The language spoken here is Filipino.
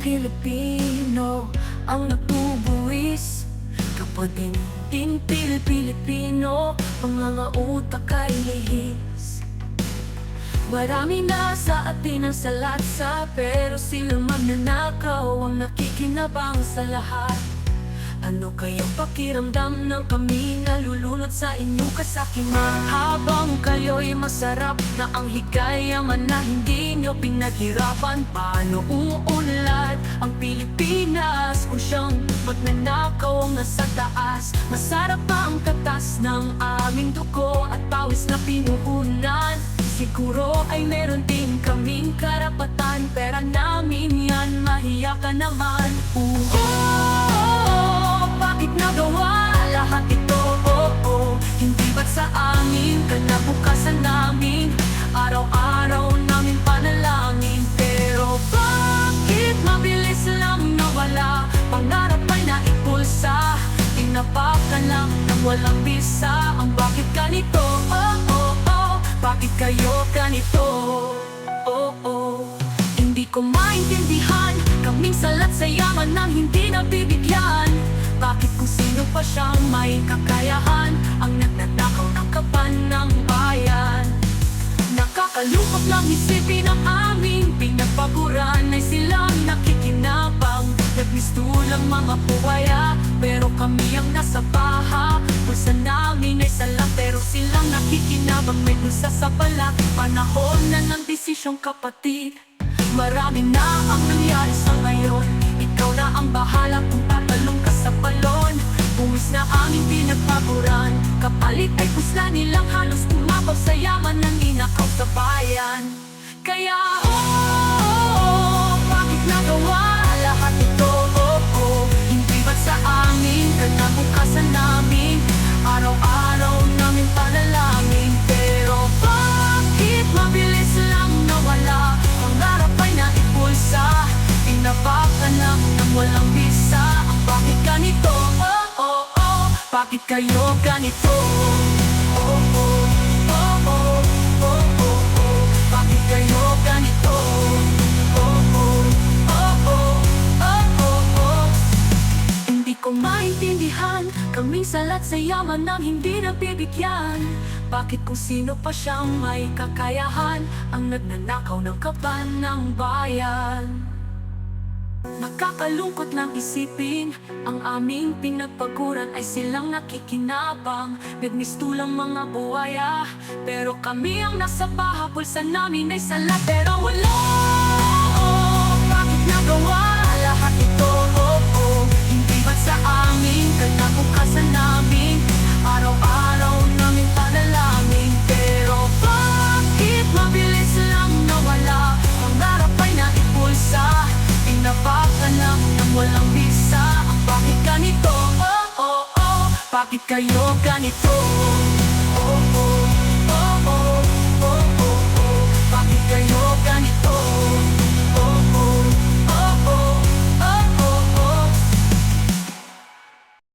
Pilipino ang nagbubuwis. Kapag din Pilipino, mga utak ay lihis. Marami na sa atin ang salatsa, pero sila magnanakaw ang nakikinabang sa lahat. Ano kayang pakiramdam ng kami nalulunod sa inyong kasakiman? Habang kayo'y masarap na ang higayaman na hindi nyo pinaghirapan, paano uunlad ang Pilipinas kung siyang magnanakaw ang nasa taas? Masarap pa ang katas ng aming dugo at pawis na pinuhunan. Siguro ay meron din kaming karapatan, pera namin yan, mahiya ka naman. Bakit nagawa lahat ito? Hindi ba't sa amin, kinabukasan namin, araw-araw namin panalangin? Pero bakit mabilis lang nawala? Pangarap ay naipulsa, tinapakan lang ng walang bisa. Ang bakit ganito? Bakit kayo ganito? Hindi ko maintindihan, kaming salat sa yaman ng hindi nabibigyan. Bakit kung sino pa siyang may kakayahan ang nagnanakaw ng kaban ng bayan? Nakakalungkot lang isipin ang aming pinagpaguran ay silang nakikinabang, nagmistulang mga buhaya, pero kami ang nasa baha. Pulsa namin ay salang, pero silang nakikinabang, may dusa sa balat. Panahon na ng desisyong kapatid, marami na ang nangyari sa ngayon. Ikaw na ang bahala kung tatalong ka sa balon. Buwis na aming pinagpaguran, kapalit ay pusla nilang halos tumabaw sa yaman ng ninakaw sa bayan. Kaya bakit nagawa lahat ito? Hindi ba't sa amin, kinabukasan namin, araw-araw namin panalangin? Pero bakit mabilis lang nawala? Pangarap ay naipulsa, tinapakan lang ng walang bisa. Ang bakit ganito? Bakit kayo ganito? Bakit kayo ganito? Hindi ko maintindihan, kaming salat sa yaman ng hindi nabibigyan. Bakit kung sino pa siyang may kakayahan ang nagnanakaw ng kaban ng bayan? Nakakalungkot lang isipin, ang aming pinagpaguran ay silang nakikinabang, nagmistulang mga buhaya, pero kami ang nasa baha. Pulsa namin ay salat, pero wala. Bakit nagawa lahat ito? Hindi ba't sa amin, kinabukasan namin, araw-araw namin panalangin? Pero bakit mabilis lang nawala? Pangarap ay naipulsa, tinapakan lang ng walang bisa. Ang bakit ganito? Bakit kayo ganito?